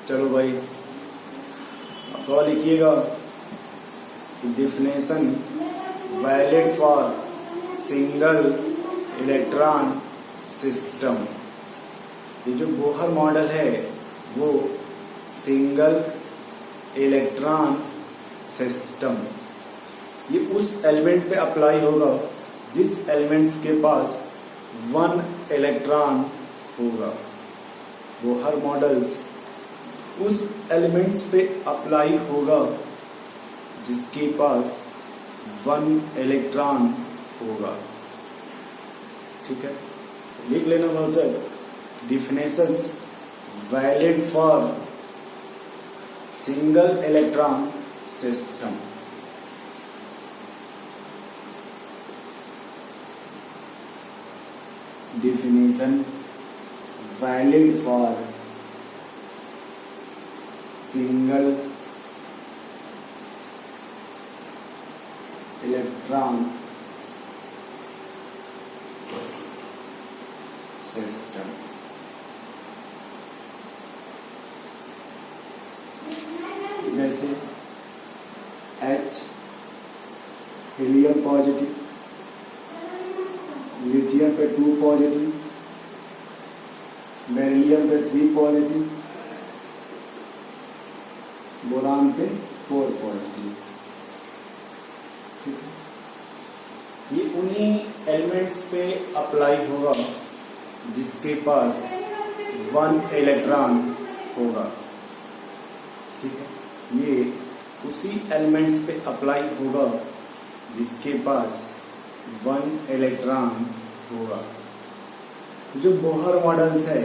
चलो भाई, अब तो लिखिएगा definition valid for single electron system. ये जो बोहर मॉडल है वो सिंगल इलेक्ट्रॉन सिस्टम, ये उस एलिमेंट पे अप्लाई होगा जिस एलिमेंट्स के पास 1 इलेक्ट्रॉन होगा। बोहर मॉडल्स उस एलिमेंट्स पे अप्लाई होगा जिसके पास 1 इलेक्ट्रॉन होगा। ठीक है, लिख लेना बोल sir, definitions valid for single electron system. Definition valid for single electron system. जैसे H हीलियम पॉजिटिव, लिथियम पे 2 पॉजिटिव, बेरिलियम पे 3 पॉजिटिव, बोरान पे 4 पॉजिटिव। ठीक है, ये उन्हीं एलिमेंट्स पे अप्लाई होगा जिसके पास 1 इलेक्ट्रॉन होगा। ठीक है, ये उसी एलिमेंट्स पे अप्लाई होगा जिसके पास 1 इलेक्ट्रॉन होगा। जो बोहर मॉडल्स है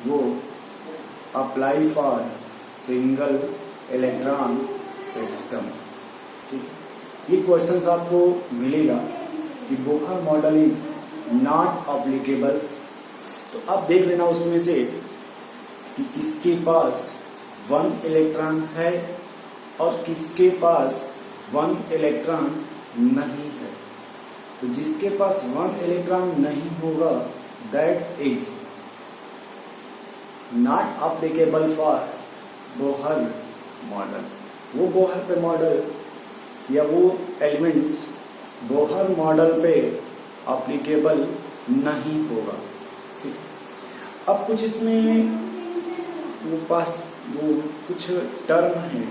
वो apply for single electron system. ठीक है, ये क्वेश्चंस आपको मिलेगा कि Bohr model is not applicable. तो आप देख लेना उसमें से कि किसके पास 1 इलेक्ट्रॉन है और किसके पास 1 इलेक्ट्रॉन नहीं है। तो जिसके पास 1 इलेक्ट्रॉन नहीं होगा that is not applicable for Bohr model. वो बोहर पे मॉडल या वो एलिमेंट्स बोहर मॉडल पे अप्लीकेबल नहीं होगा। ठीक, अब कुछ इसमें वो कुछ टर्म है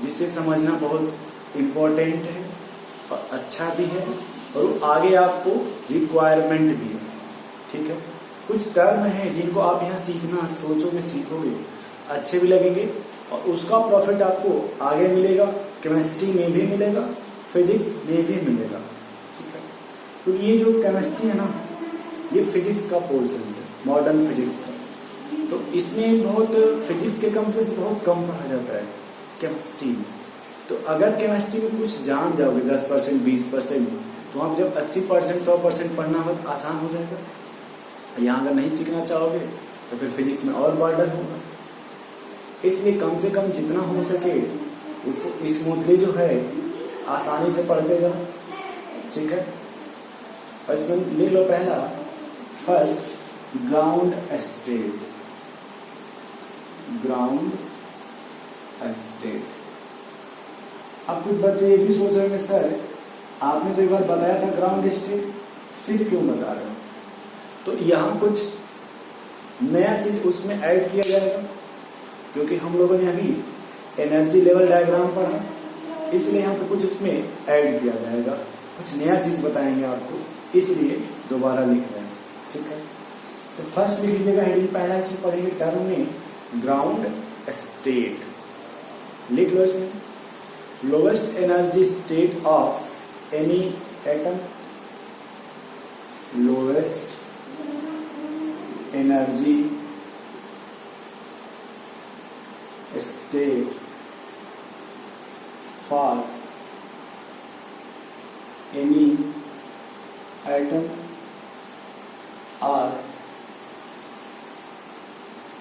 जिसे समझना बहुत इम्पोर्टेंट है और अच्छा भी है और आगे आपको रिक्वायरमेंट भी है। ठीक है, कुछ टर्म है जिनको आप यहाँ सीखना, सोचोगे, सीखोगे, अच्छे भी लगेंगे और उसका प्रॉफिट आपको आगे मिलेगा, केमिस्ट्री में भी मिलेगा, फिजिक्स में भी मिलेगा। ठीक है, तो ये जो केमिस्ट्री है ना, ये फिजिक्स का पोर्शन है, मॉडर्न फिजिक्स का। तो इसमें बहुत फिजिक्स के कंसेप्ट बहुत कम पढ़ा जाता है केमिस्ट्री में। तो अगर केमिस्ट्री में कुछ जान जाओगे 10% 20%, तो आप जब 80% 100% पढ़ना हो तो आसान हो जाएगा। यहाँ अगर नहीं सीखना चाहोगे तो फिर फिजिक्स में और बर्डन होगा। इसलिए कम से कम जितना हो सके उसको स्मूथली जो है आसानी से पढ़ते जाओ। ठीक है, और इसमें ले लो पहला, first ground state. Ground state. अब कुछ बच्चे ये भी सोच रहे हैं सर आपने तो एक बार बताया था ग्राउंड स्टेट, फिर क्यों बता रहे हो? तो यहाँ कुछ नया चीज उसमें ऐड किया जाएगा क्योंकि हम लोगों ने अभी एनर्जी लेवल डायग्राम पढ़ा, इसलिए यहाँ पे कुछ उसमें ऐड किया जाएगा, कुछ नया चीज बताएंगे आपको, इसलिए दोबारा लिख रहे हैं। ठीक है, तो फर्स्ट लिख लीजिएगा हेडिंग, पहला इसमें पढ़ेंगे टर्म में ग्राउंड स्टेट। लिख लो इसमें lowest energy state of any atom. Lowest energy state for any atom or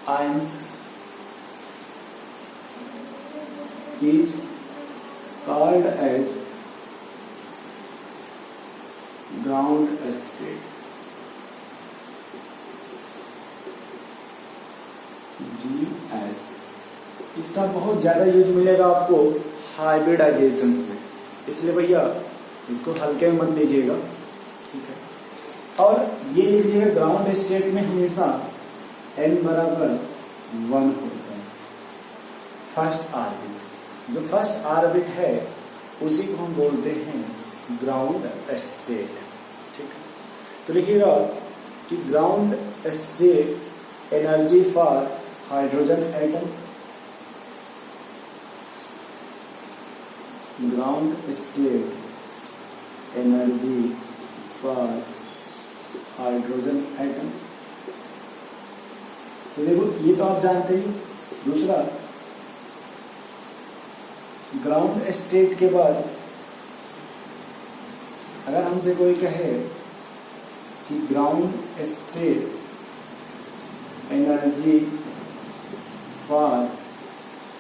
ions is called as ground state. GS। इसका बहुत ज्यादा यूज मिलेगा आपको हाइब्रिडाइजेशन में, इसलिए भैया इसको हल्के में मत लीजिएगा, ठीक है। और ये लीजिएगा ग्राउंड स्टेट में हमेशा n बराबर 1 होता है फर्स्ट ऑर्बिट। जो फर्स्ट ऑर्बिट है उसी को हम बोलते हैं ग्राउंड स्टेट, ठीक है। तो लिखिएगा कि ground state energy for hydrogen atom, ground state energy for hydrogen atom. तो देखो ये तो आप जानते ही। दूसरा, ग्राउंड स्टेट के बाद अगर हमसे कोई कहे कि ground state energy for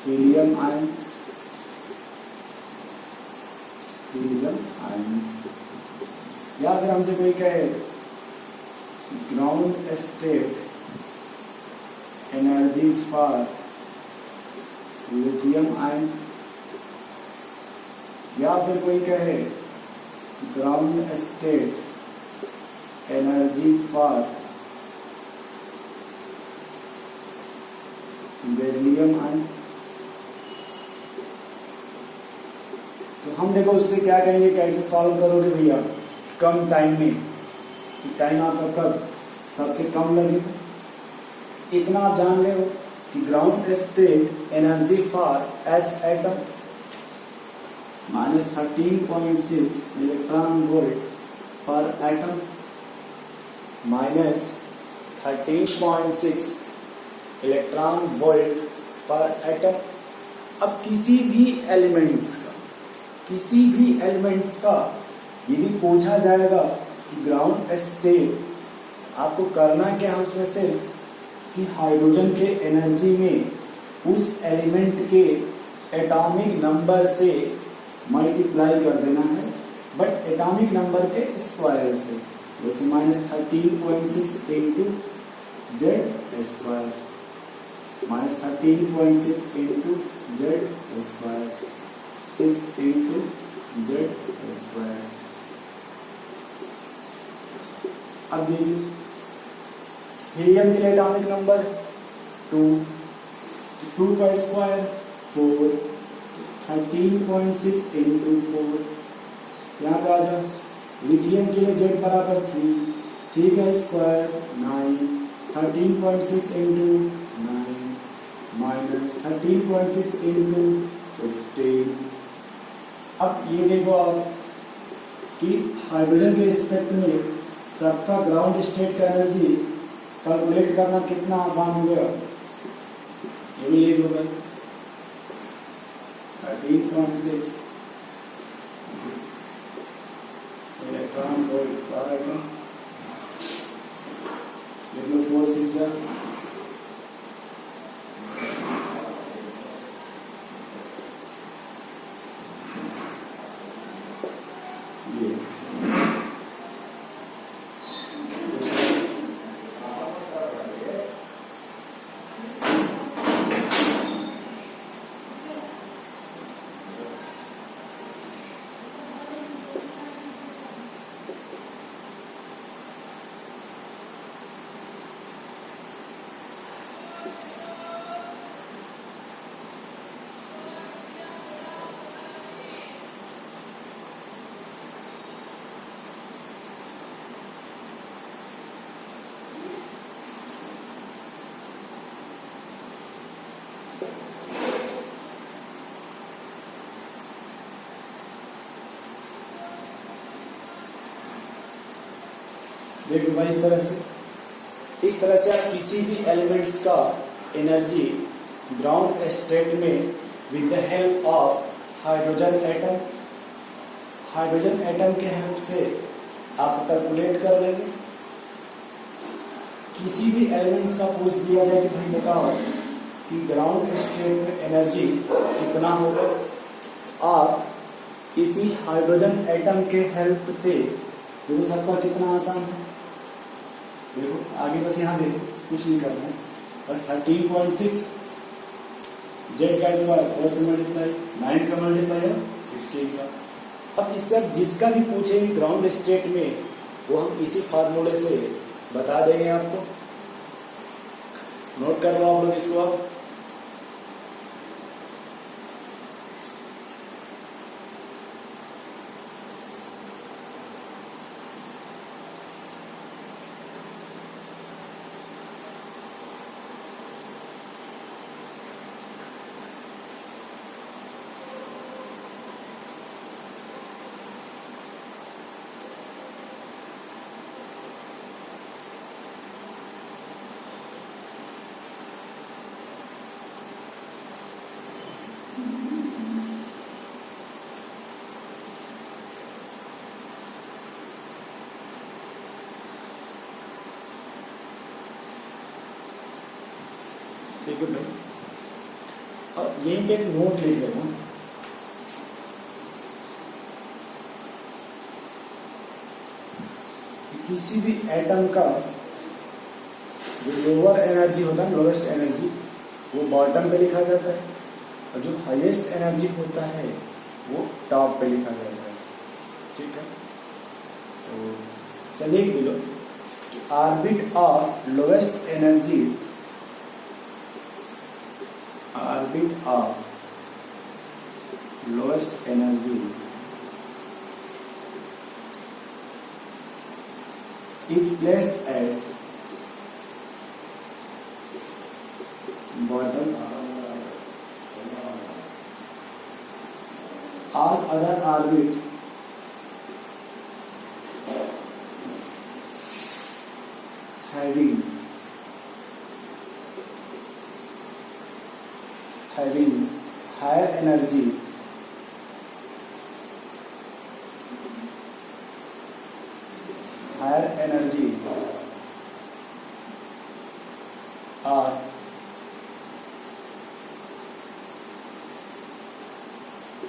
helium ions, या फिर हमसे कोई कहे ground state energy for lithium ion, या फिर कोई कहे ground state energy for beryllium ion, तो हम देखो उससे क्या करेंगे, कैसे सॉल्व करोगे भैया कम टाइम में। टाइम आपका कब सबसे कम लगेगा, इतना आप जान ले हो कि ground state energy for H atom -13.6 electron volt पर एटम, -13.6 इलेक्ट्रॉन वोल्ट पर एटम। अब किसी भी एलिमेंट्स का यदि पूछा जाएगा कि ग्राउंड स्टेट, आपको करना क्या है उसमें सिर्फ कि हाइड्रोजन के एनर्जी में उस एलिमेंट के एटॉमिक नंबर से मल्टीप्लाई कर देना है, बट एटॉमिक नंबर के स्क्वायर से। जैसे -13.6 into Z square, -13.6 into Z square, 6 into Z square. अब देखिए हीलियम के लिए एटॉमिक नंबर 2 का स्क्वायर 4, 13.6 इंटू 4, यहाँ पे आ जाओ। लिथियम के लिए जेड बराबर 3 का स्क्वायर 9, 13.6 इंटू 9 माइनस 13.6 इंटू 16। अब ये देखो आप कि हाइड्रोजन के रिस्पेक्ट में सबका ग्राउंड स्टेट का एनर्जी कैलकुलेट करना कितना आसान हो गया। ये भी लिख लो भाई 13.6 इलेक्ट्रॉन वोल्ट पर एटम, लिख लो 4 6 ये। देखो भाई इस तरह से आप किसी भी एलिमेंट्स का एनर्जी ग्राउंड स्टेट में with the help of hydrogen atom के हेल्प से आप कैलकुलेट कर लेंगे। किसी भी एलिमेंट्स का पूछ दिया जाए कि भाई बताओ कि ग्राउंड स्टेट में एनर्जी कितना होगा, आप इसी हाइड्रोजन एटम के हेल्प से देखो सबका कितना आसान है। देखो आगे बस यहाँ देखो, कुछ नहीं करना है, बस 13.6 जेड का स्क्वायर 4 से मल्टीप्लाई, 9 का मल्टीप्लाई है 16 का। अब इससे जिसका भी पूछे ग्राउंड स्टेट में वो हम इसी फार्मूले से बता देंगे आपको। नोट कर लो आप लोग इसको। आप ठीक है भाई, अब यहीं पे एक नोट लिख लेना। किसी भी एटम का जो लोअर एनर्जी होता है, लोवेस्ट एनर्जी, वो बॉटम पे लिखा जाता है, और जो हाईएस्ट एनर्जी होता है वो टॉप पे लिखा जाता है। ठीक है, तो चलिए बोलो कि orbit of lowest energy, orbit of lowest energy is placed at bottom. All other orbit having higher energy are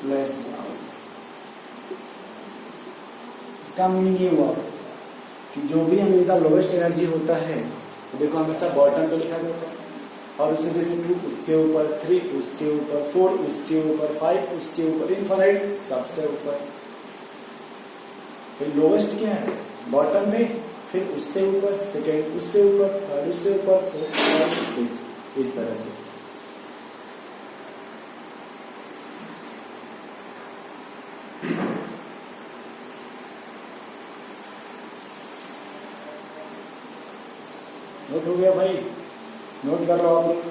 less down। इसका मीनिंग ये हुआ कि जो भी हमेशा लोवेस्ट एनर्जी होता है तो देखो हमेशा बॉटम पे लिखा जाता है, और उसे जैसे 2 उसके ऊपर, 3 उसके ऊपर, 4 उसके ऊपर, 5 उसके ऊपर, इनफाइनाइट सबसे ऊपर। फिर लोवेस्ट क्या है? बॉटम में, फिर उससे ऊपर, सेकेंड उससे ऊपर, थर्ड उससे ऊपर, फोर्थ, फिफ्थ, इस तरह से। नोट हो गया भाई? नोट कर लो आप।